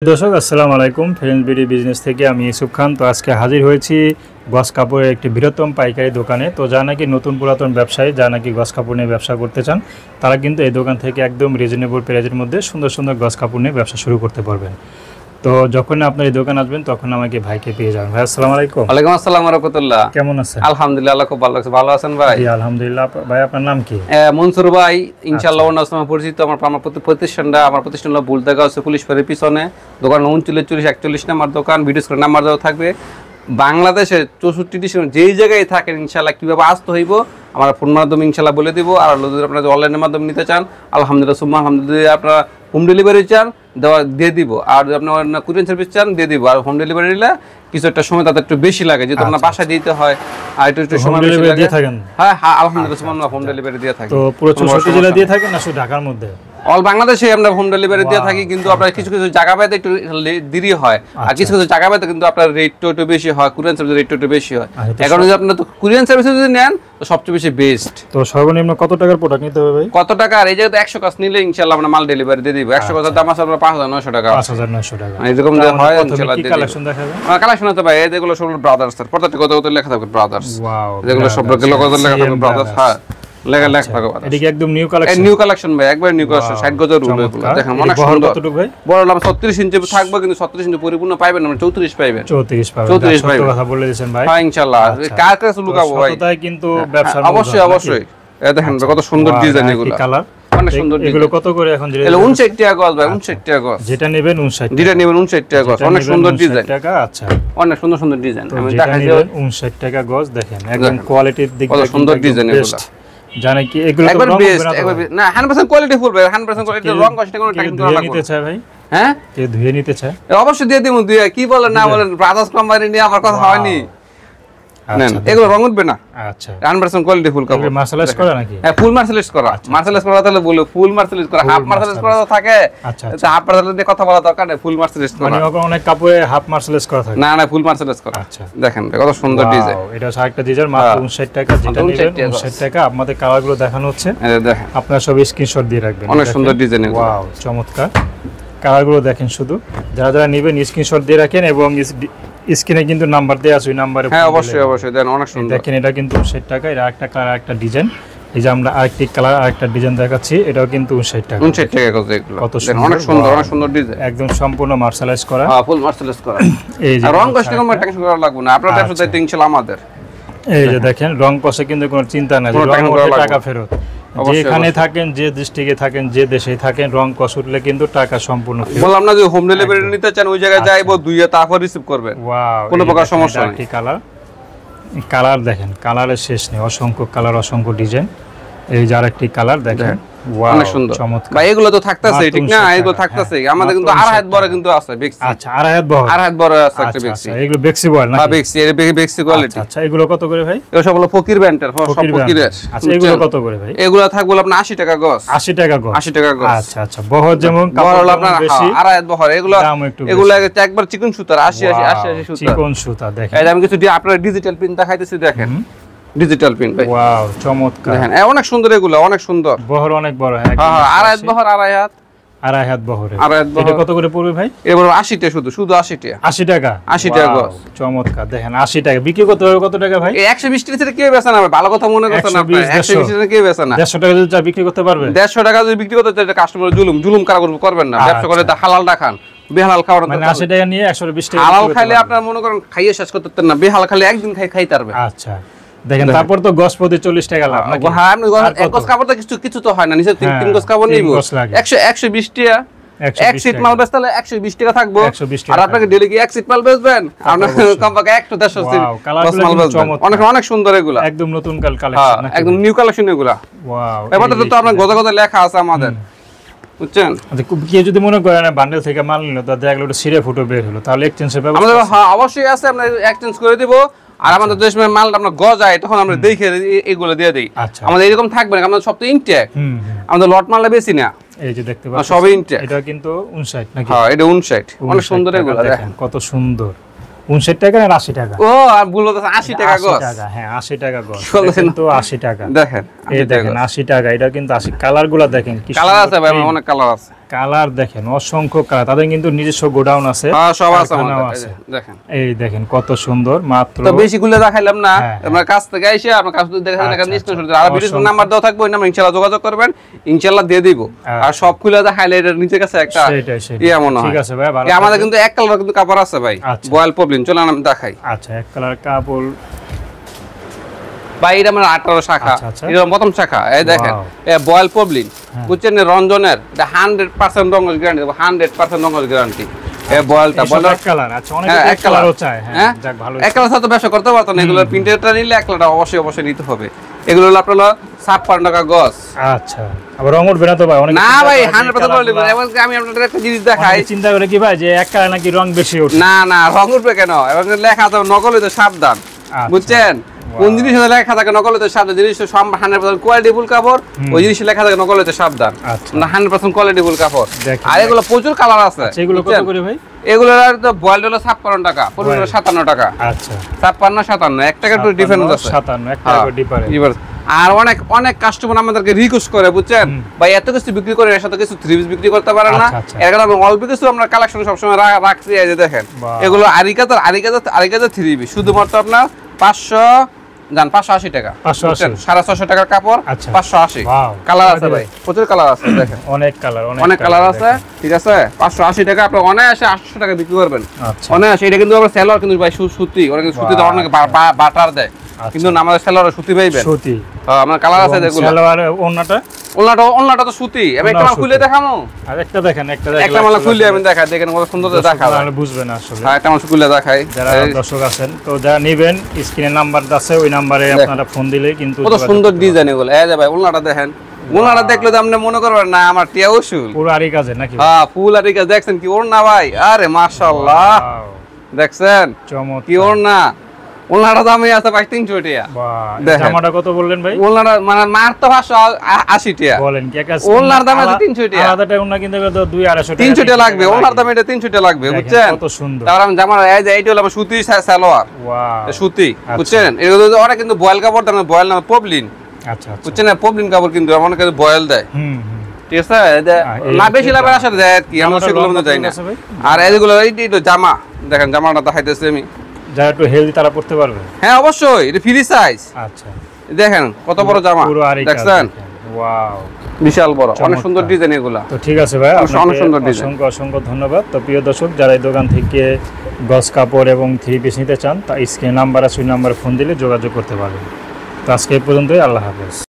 দর্শক আসসালামু আলাইকুম, ফ্রেন্ডস বিডি বিজনেস থেকে আমি ইউসুফ খান। তো আজকে হাজির হয়েছি গস কাপড়ের একটি বৃহত্তম পাইকারি দোকানে। তো যারা নাকি নতুন পুরাতন ব্যবসায়ী, যারা নাকি গস কাপড় নিয়ে ব্যবসা করতে চান, তারা কিন্তু এই দোকান থেকে একদম রিজনেবল প্রাইজের মধ্যে সুন্দর সুন্দর গস কাপড় নিয়ে ব্যবসা শুরু করতে পারবেন। তো যখন আপনার এই দোকান আসবেন তখন আমাকে ভাইকে পেয়ে যাবেন। ভাই আসসালামু আলাইকুম। ওয়ালাইকুম আসসালাম ওয়া রাহমাতুল্লাহ। কেমন আছেন? আলহামদুলিল্লাহ, আল্লাহ খুব ভালো আছে। ভালো আছেন ভাই? জি আলহামদুলিল্লাহ। ভাই আপনার নাম কি? মনসুর ভাই, ইনশাআল্লাহ ওনার নামে পরিচিত। আমার প্রতিষ্ঠান হলো বুলদাগা আছে পুলিশ ফাঁড়ির পিছনে, দোকান 3941 নাম্বার দোকান। ভিডিও স্ক্রিনে নাম্বার দেওয়া থাকবে। বাংলাদেশের 64 ডিস্ট্রিক্ট যেই জায়গায় থাকেন ইনশাআল্লাহ কিভাবে আসতে হইব আমার ফোন মাধ্যমে ইনশাআল্লাহ বলে দিব। আর যদি আপনারা অনলাইনের মাধ্যমে নিতে চান আলহামদুলিল্লাহ সুম্মা আলহামদুলিল্লাহ, আপনারা হোম ডেলিভারি চান দিয়ে দিব। আর যদি আপনার কুরিয়ার সার্ভিস চান দিয়ে দিব। আর হোম ডেলিভারি নিলে কিছু একটা সময় তাদের একটু বেশি লাগে, যেহেতু আপনার বাসায় দিতে হয় আর একটু সময় বেশি লাগে। হ্যাঁ হ্যাঁ আলহামদুলিল্লাহ সুবহানাল্লাহ, হোম ডেলিভারি দিয়ে থাকি। তো পুরো 64 জেলা দিয়ে থাকেন না শুধু ঢাকার মধ্যে? অল বাংলাদেশে আমরা হোম ডেলিভারি দিয়ে থাকি, কিন্তু আপনার কিছু কিছু জায়গা পাইতে একটু দেরি হয়, আর কিছু কিছু জায়গা পাইতে কিন্তু আপনার রেটটা একটু বেশি হয়, কুরিয়ার সার্ভিসের রেটটা একটু বেশি হয়। এখন যদি আপনার কুরিয়ার সার্ভিস যদি নেন তো সবচেয়ে বেশি বেস্ট। তো সর্বনিম্ন কত টাকার প্রোডাক্ট নিতে হবে ভাই? কত টাকা? আর এই যে 100 কাজ নিলে ইনশাআল্লাহ আমরা মাল ডেলিভারি দিয়ে দিব। 100 কাজের দাম আছে আপনার 5900 টাকা। 5900 টাকা এরকম যে হয় ইনশাআল্লাহ দিয়ে দিব। কালেকশন দেখাবেন? কালেকশন হতে ভাই এগুলো সব ব্রাদার্স, এর প্রত্যেকটা কত কত লেখা থাকবে ব্রাদার্স। ওয়াও, এগুলো সব লেখা থাকবে ব্রাদার্স। হ্যাঁ লেখা থাকবে। এটা কি একদম নিউ কালেকশন? নিউ কালেকশন ভাই, একবার নিউ কালেকশন। 60 গজের রুল এগুলো দেখেন অনেক সুন্দর। কতটুকু ভাই? বড় নাম 36 ইঞ্চি থাকবে, কিন্তু 36 ইঞ্চি পরিপূর্ণ পাবেন না, 34 পাবেন। 34 পাবেন। 34 পাবেন। কথা বলে দিয়েছেন ভাই। হ্যাঁ ইনশাআল্লাহ। কার কাছে লুকাবো ভাই? সততাই কিন্তু ব্যবসা। অবশ্যই অবশ্যই। এই দেখেন কত সুন্দর ডিজাইন এগুলো। কালার অনেক সুন্দর। এগুলো কত করে এখন? এগুলো 59 টাকা গজ ভাই, 59 টাকা গজ। যেটা নেবেন 59 যেটা নেবেন 59 টাকা গজ। অনেক সুন্দর ডিজাইন। টাকা। আচ্ছা, অনেক সুন্দর সুন্দর ডিজাইন। আমি দেখাই দিই। 59 টাকা গজ দেখেন, একদম কোয়ালিটির দিক থেকে সুন্দর ডিজাইন এগুলো। জানেন কি এগুলো তো একবার বেস্ট, একবার না 100% কোয়ালিটি ফুল ভাই, 100% কোয়ালিটি। রং কষ্ট কোনো টাকা দিতে লাগবে। নিতে চায় ভাই? হ্যাঁ কে ধুয়ে নিতে চায়? অবশ্যই দিয়ে দিমু। দিয়ে কি বলেন না বলেন, ব্রাদার্স কোম্পানি নিয়ে আমার কথা হয়নি। নেন এগুলো রং উঠবে না। আচ্ছা 100% কোয়ালিটি ফুল কাপড়। মার্সেলাইজ করা নাকি? হ্যাঁ ফুল মার্সেলাইজ করা। মার্সেলাইজ করা তাহলে বলে ফুল মার্সেলাইজ করা, হাফ মার্সেলাইজ করা থাকে। আচ্ছা হাফ মার্সেলাইজ নিয়ে কথা বলা দরকার নেই, ফুল মার্সেলাইজ করা। মানে অনেক কাপড়ে হাফ মার্সেলাইজ করা থাকে। না না ফুল মার্সেলাইজ করা। আচ্ছা দেখেন কত সুন্দর ডিজাইন। এটা আরেকটা ডিজাইন মাত্র 59 টাকা। যেটা নেবেন 59 টাকা। আপনাদের কালারগুলো দেখানো হচ্ছে, এই দেখেন আপনারা সব স্ক্রিনশট দিয়ে রাখবেন। অনেক সুন্দর ডিজাইন এগুলো। ওয়াও চমৎকার কালারগুলো দেখেন। শুধু যারা যারা নেবেন স্ক্রিনশট দিয়ে রাখেন, এবং স্ক্রিনে কিন্তু নাম্বার দেয়া আছে, ওই নম্বরে। হ্যাঁ অবশ্যই অবশ্যই দেন। অনেক সুন্দর দেখেন এটা কিন্তু 60 টাকা। এটা আরেকটা কালার, আরেকটা ডিজাইন। এই যে আমরা আরেকটি কালার আরেকটা ডিজাইন দেখাচ্ছি, এটাও কিন্তু 59 টাকা। 59 টাকা করে এগুলো। কত সুন্দর, অনেক সুন্দর, অনেক সুন্দর ডিজাইন। একদম সম্পূর্ণ মার্শালাইজ করা। হ্যাঁ ফুল মার্শালাইজ করা। এই যে রং কষ্ট কোনো টেনশন করা লাগবে না, আপনার ব্যবসা দায়িত্ব ইনশাআল্লাহ আমাদের। এই যে দেখেন রং কষে কিন্তু কোনো চিন্তা নাই, রং টাকা ফেরত। যেখানে থাকেন, যে ডিস্ট্রিক্টে থাকেন, যে দেশে থাকেন, রং কষ উঠলে কিন্তু টাকা সম্পূর্ণ ফেরত। বললাম না যে হোম ডেলিভারি নিতে চান ওই জায়গায় যাইবো, দুইয়া তারপর রিসিভ করবেন। ওয়াও কোনো প্রকার সমস্যা নেই। কালার দেখেন, কালারের শেষ নেই, অসংখ্য কালার, অসংখ্য ডিজাইন। এই যে আরেকটি কালার দেখেন, ওয়াও অনেক সুন্দর চমৎকার। ভাই এগুলো তো থাকতেছে ঠিক না? এগুলো থাকতেছে আমাদের কিন্তু আর হাত বড় কিন্তু আছে বেক্সি। আচ্ছা আর হাত বড়, আর হাত বড় আছে একটা বেক্সি। এগুলো বেক্সি বল না? হ্যাঁ বেক্সি, এর বেক্সি কোয়ালিটি। আচ্ছা এগুলো কত করে ভাই? এগুলো সব হলো ফকির ব্র্যান্ডের, সব ফকিরের। আচ্ছা এগুলো কত করে ভাই? এগুলো থাকবে আপনার 80 টাকা গজ। 80 টাকা গজ। 80 টাকা গজ। আচ্ছা আচ্ছা বহর যেমন কাপড় হলো আপনার আর হাত বহর। এগুলো একবার চিকন সুতার 80 সুতা। চিকন সুতা দেখেন। এই আমি কিছু আপনার ডিজিটাল প্রিন্ট দেখাইতেছি দেখেন, ডিজিটাল প্রিন্ট ভাই। ওয়াও চমৎকার দেখেন অনেক সুন্দর, এগুলো অনেক সুন্দর। বহর অনেক বড়। হ্যাঁ আড়াই হাত বহর, আড়াই হাত, আড়াই হাত বহরে। এটা কত করে পড়বে ভাই? এবার 80 টাকা, শুধু 80 টাকা। 80 টাকা। 80 টাকা গজ। চমৎকার দেখেন 80 টাকা। বিক্রি করতে হবে কত টাকা ভাই? 120 টাকা থেকে কেউ বেচে না ভাই, ভালো কথা মনে করছেন আপনি। 120 টাকা কেউ বেচে না। 150 টাকা যদি বিক্রি করতে পারবে? 150 টাকা যদি বিক্রি করতে চাই কাস্টমার জুলুম কারা করবেন না। ব্যবসা করে হালাল রাখান, বেহালাল খাওয়ার মানে 80 টাকা নিয়ে 120 টাকা। হালাল খাইলে আপনার মনে করেন খাইয়ে শেষ করতে পারতেন না, বেহাল খাইলে একদিন খাইতে পারবে। আচ্ছা দেখেন তারপর তো গজ প্রতি 40 টাকা লাভ নাকি? হ্যাঁ আপনি এক গজ কাপড় তো কিছু তো হয় না, নিচে তিন গজ কাপড় নিব 120 টাকা। এক সিট মাল বেচতে হলে 120 টাকা থাকবো। আর আপনাকে ডেলি কি এক সিট মাল বেচবেন? আপনার কমপক্ষে 150 সিট মাল বেচবেন। অনেক সুন্দর এগুলা, একদম নতুন কালেকশন, একদম নিউ কালেকশন এগুলা। ওয়াও এবারে তো আপনার গদা লেখা আছে আমাদের, বুঝছেন? কেউ যদি মনে করেন বান্ডেল থেকে মাল নিল, তো দেখলো ওটা সিরে ফুটো বের হলো, তাহলে এক্সচেঞ্জের ব্যবস্থা আমাদের? হ্যাঁ অবশ্যই আছে, আমরা এক্সচেঞ্জ করে দিব। আর আমাদের দেশ মাল আপনার গজায় তখন আমরা দেখে এগুলো দিয়ে দিই। আমাদের এরকম থাকবে না, আমাদের সব তো ইনটেক, আমাদের লট মালটা বেশি না। এই যে দেখতে পাচ্ছেন সব ইনটেক। এটা কিন্তু 59 নাকি? হ্যাঁ এটা 59। অনেক সুন্দর এগুলো দেখেন, কত সুন্দর। 59 টাকা না 80 টাকা? ও আর ভুল হচ্ছে 80 টাকা গজ। হ্যাঁ 80 টাকা গজ কিন্তু 80 টাকা। দেখেন এই দেখেন 80 টাকা। এটা কিন্তু 80। কালারগুলো দেখেন কি কালার আছে ভাই, অনেক কালার আছে। কালার দেখেন, অসংখ্য কালার। তাদের কিন্তু নিজস্ব গোডাউন আছে, হ্যাঁ সব আছে কারখানাও আমাদের, আছে। দেখেন এই দেখেন কত সুন্দর, মাত্র তো বেশি খুলে দেখাইলাম না, হ্যাঁ, আমরা কাছ থেকে এসে আপনার কাছ থেকে দেখেন আচ্ছা, নিশ্চয় আচ্ছা। আর ভিডিও নাম্বার দেওয়া থাকবে, ওই নাম্বার ইনশাআল্লাহ যোগাযোগ করবেন, ইনশাআল্লাহ দিয়ে দিব। আর সব খুলে দেখাইলে এটা নিচের কাছে একটা সেটাই সেটাই। ইয়া মনে হয়। ঠিক আছে ভাই, ভালো আমাদের থাকবেন। কিন্তু এক কালার কিন্তু কাপড় আছে ভাই, আচ্ছা। বয়েল পবলিন, চলেন আমি দেখাই। আচ্ছা, এক কালার কাপড় ভাই এটা আমার 18 শাখা, আচ্ছা, আচ্ছা। এটা প্রথম শাখা, এই দেখেন Wow. এ বয়েল পবলিন, বুঝছেন রঞ্জনের, এটা 100% রঙের গ্যারান্টি, 100% রঙের গ্যারান্টি। এই বয়েলটা এসব বয়েল এক কালার। আচ্ছা, অনেকে হ্যাঁ, তো এক এক কালারও কালার। চায়। হ্যাঁ, হ্যাঁ, যাক ভালো। এক কালার সাথে ব্যবসা করতে পারতো না, এগুলোর প্রিন্টেডটা নিলে এক কালারটা অবশ্যই অবশ্যই নিতে হবে। এগুলো হলো আপনার 56 টাকা গজ। আচ্ছা, আবার রং উঠবে না তো ভাই? অনেকে না চিন্তা ভাই করে যে 100% কালারগুলা- বলে এবং আমি আপনাদের একটা জিনিস দেখাই, অনেকে চিন্তা করে কি ভাই যে এক কালার নাকি রং বেশি ওঠে। না না রং উঠবে কেন, এবং লেখা আছে নকল হইতে সাবধান, আচ্ছা। বুঝছেন? কোন জিনিসে লেখা থাকে নকল হইতে সাবধান, জিনিস 100% কোয়ালিটিফুল কাপড়, ওই জিনিসে লেখা থাকে নকল হইতে সাবধান, আচ্ছা। না 100% কোয়ালিটিফুল কাপড়। দেখেন, আর এগুলো প্রচুর কালার আছে। আচ্ছা, এগুলো কত বুঝছেন? করে ভাই? এগুলোর তো বয়েল হলো 56 টাকা, পরিমাণ হলো 57 টাকা। আচ্ছা, 56 57 এক টাকা একটু ডিফারেন্স আছে। 57, এক টাকা ডিফারেন্স। আর অনেক অনেক কাস্টমার আমাদেরকে রিকোয়েস্ট করে, বুঝছেন ভাই এত কিছু বিক্রি করে এর সাথে কিছু থ্রি পিস বিক্রি করতে পারেন না, আচ্ছা, আচ্ছা। এর কারণে আমি অল্প কিছু আমরা কালেকশন সবসময় রাখছি। এই যে দেখেন বাহ। এগুলো আরিকাজার থ্রি পিস, শুধুমাত্র আপনার 580 টাকা, 580 650 টাকার কাপড়, আচ্ছা। 580 Wow। কালার আছে ভাই, প্রচুর কালার আছে দেখেন, অনেক কালার, অনেক কালার আছে, দেখেন। ঠিক আছে। 580 টাকা আপনি অনায়াসে 800 টাকা বিক্রি করবেন, আচ্ছা, অনায়াসে। এটা কিন্তু আমরা সেলর কিন্তু ভাই সুতি, ওরা কিন্তু সুতি বাহ। অনেক বাটার দেয়, কিন্তু না আমাদের সেলর সুতি পাইবেন। সুতি। হ্যাঁ, আমার কালার আছে দেখুন, সালোয়ার ওন্নাটা, ওন্নাটা তো সুতি। আমি একটা ওন্নাও মালা খুলে সুতি। দেখামো, আর একটা দেখেন, একটা একটা মালা খুলে আমি দেখাই, দেখেন কত সুন্দর দেখা যায়। তাহলে বুঝবে না আসলে। হ্যাঁ, একটা মালা খুলে দেখাই। যারা দর্শক আছেন তো যারা নেবেন, স্ক্রিনে নাম্বার আছে, ওই নাম্বারে আপনারা ফোন দিলে কিন্তু কত যোগাযোগ সুন্দর করতে ডিজাইন এগুলো। এই যে ভাই ওন্নাটা দেখেন, ওন্নাটা দেখলে তো আপনি মনে করবেন না আমার টিয়া উসুল। পারবেন। পুরো আরি কাজে নাকি? হ্যাঁ, ফুল আর রিকা দেখছেন কি ওন্না ভাই, আরে মাশাআল্লাহ, Wow, দেখছেন কি চমৎকার। ওন্না। ওন্নাটা দামই আছে ভাই 300 টাকা। বাহ, দেখেন। জামাটা কত বললেন ভাই? ওন্নাটা মানে মার তো 580 টাকা, বলেন কি একা ওন্নার দাম আছে 300 টাকা। আলাদাটা ওন্না কিনতে গেলে তো 200-250 টাকা। 300 টাকা লাগবে, ওন্নার দাম এটা 300 টাকা লাগবে, দেখেন বুঝছেন? কত সুন্দর। তারপর আমি জামা এই যে এইটা হলো আমার সুতি সালোয়ার, ওয়াও, সুতি, আচ্ছা। বুঝছেন? এগুলো ওরা কিন্তু বয়েল কাপড় দেয় না, বয়েল না পবলিন, আচ্ছা আচ্ছা। বুঝছেন না? পবলিন কাপড় কিন্তু আমার কাছে বয়েল দেয়, হুম হুম। ঠিক আছে। এই না বেশি লাভের আশা দেয় আর কি, আমরা জামাটার সেগুলো রং মধ্যে কত যাই না। আছে ভাই? আর এইগুলো এইটা জামা দেখেন, জামাটা দেখাইতেছি আমি। যারা একটু হেলদি তারা পড়তে পারবে। হ্যাঁ অবশ্যই, এটা ফ্রি সাইজ, আচ্ছা, দেখেন কত বড় জামা, পুরো আরি কাজ দেখছেন? দেখেন। ওয়াও, বিশাল বড়, অনেক চমৎকার। সুন্দর ডিজাইন এগুলা। তো ঠিক আছে ভাই, অনেক আপনাকে সুন্দর ডিজাইন। অসংখ্য অসংখ্য ধন্যবাদ। তো প্রিয় দর্শক, যারা এই দোকান থেকে গস কাপড় এবং থ্রি পিস নিতে চান, তা স্ক্রিনে নাম্বার আছে, ওই নাম্বারে ফোন দিলে যোগাযোগ করতে পারবেন। তো আজকে এই পর্যন্তই, আল্লাহ হাফেজ।